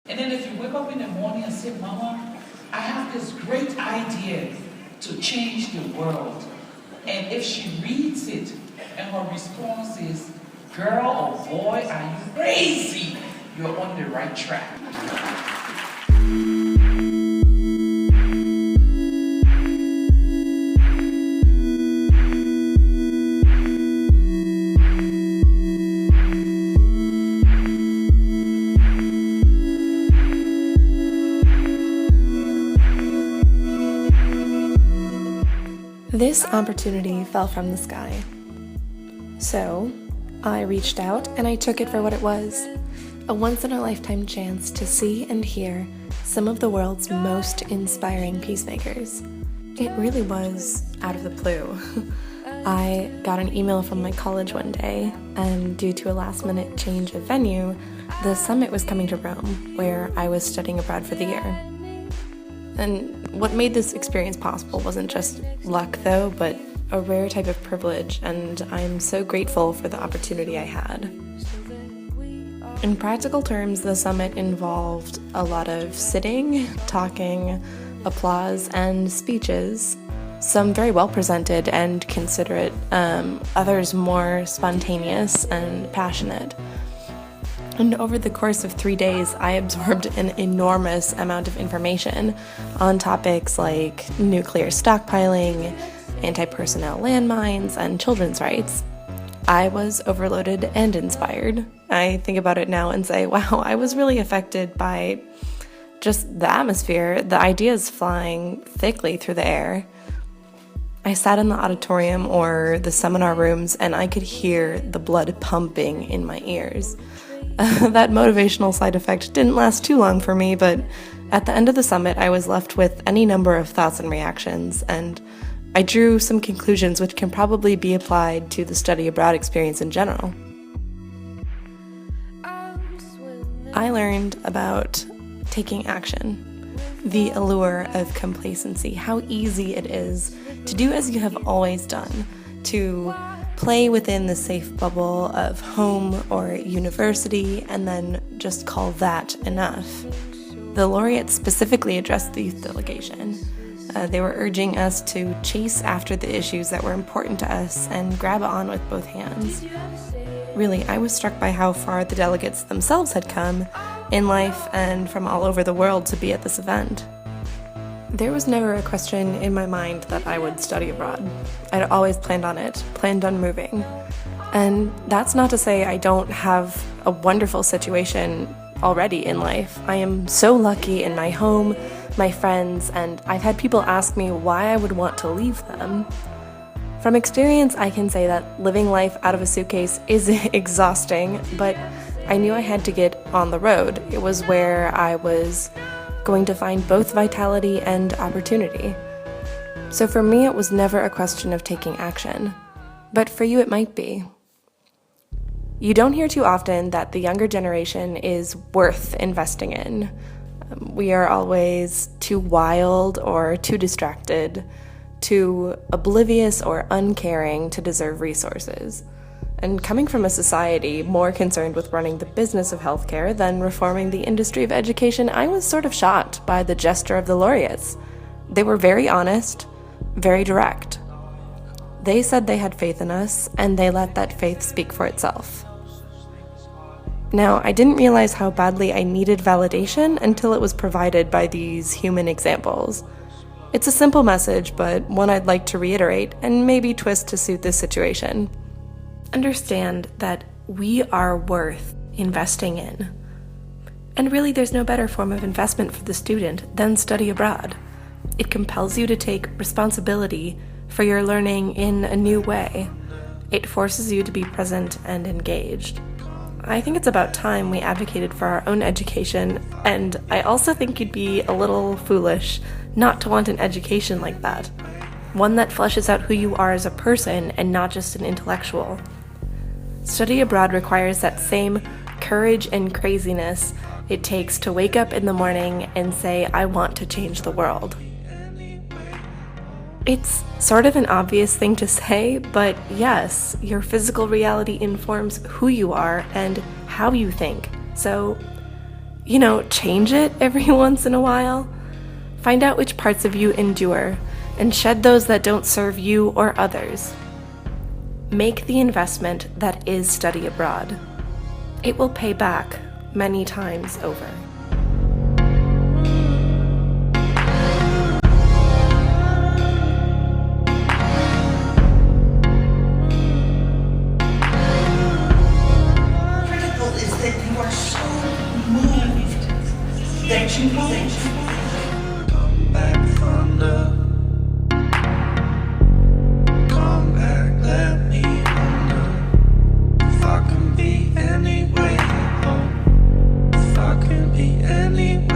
And then if you wake up in the morning and say, Mama, I have this great idea to change the world. And if she reads it and her response is, girl or boy, are you crazy? You're on the right track. This opportunity fell from the sky. So, I reached out and I took it for what it was. A once-in-a-lifetime chance to see and hear some of the world's most inspiring peacemakers. It really was out of the blue. I got an email from my college one day, and due to a last-minute change of venue, the summit was coming to Rome, where I was studying abroad for the year. And what made this experience possible wasn't just luck, though, but a rare type of privilege, and I'm so grateful for the opportunity I had. In practical terms, the summit involved a lot of sitting, talking, applause, and speeches, some very well presented and considerate, others more spontaneous and passionate. And over the course of 3 days, I absorbed an enormous amount of information on topics like nuclear stockpiling, anti-personnel landmines, and children's rights. I was overloaded and inspired. I think about it now and say, wow, I was really affected by just the atmosphere, the ideas flying thickly through the air. I sat in the auditorium or the seminar rooms, and I could hear the blood pumping in my ears. That motivational side effect didn't last too long for me, but at the end of the summit, I was left with any number of thoughts and reactions, and I drew some conclusions which can probably be applied to the study abroad experience in general. I learned about taking action, the allure of complacency, how easy it is to do as you have always done, to play within the safe bubble of home or university and then just call that enough. The laureates specifically addressed the youth delegation. They were urging us to chase after the issues that were important to us and grab on with both hands. Really, I was struck by how far the delegates themselves had come in life and from all over the world to be at this event. There was never a question in my mind that I would study abroad. I'd always planned on it, planned on moving. And that's not to say I don't have a wonderful situation already in life. I am so lucky in my home, my friends, and I've had people ask me why I would want to leave them. From experience, I can say that living life out of a suitcase is exhausting, but I knew I had to get on the road. It was where I was going to find both vitality and opportunity. So for me, it was never a question of taking action. But for you, it might be. You don't hear too often that the younger generation is worth investing in. We are always too wild or too distracted, too oblivious or uncaring to deserve resources. And coming from a society more concerned with running the business of healthcare than reforming the industry of education, I was sort of shocked by the gesture of the laureates. They were very honest, very direct. They said they had faith in us, and they let that faith speak for itself. Now, I didn't realize how badly I needed validation until it was provided by these human examples. It's a simple message, but one I'd like to reiterate and maybe twist to suit this situation. Understand that we are worth investing in. And really, there's no better form of investment for the student than study abroad. It compels you to take responsibility for your learning in a new way. It forces you to be present and engaged. I think it's about time we advocated for our own education, and I also think you'd be a little foolish not to want an education like that. One that fleshes out who you are as a person and not just an intellectual. Study abroad requires that same courage and craziness it takes to wake up in the morning and say, I want to change the world. It's sort of an obvious thing to say, but yes, your physical reality informs who you are and how you think. So change it every once in a while. Find out which parts of you endure and shed those that don't serve you or others. Make the investment that is study abroad. It will pay back many times over. Critical is that you are so moved that you Come back, thunder. Come back, let me wonder if I can be any way. If I can be any way.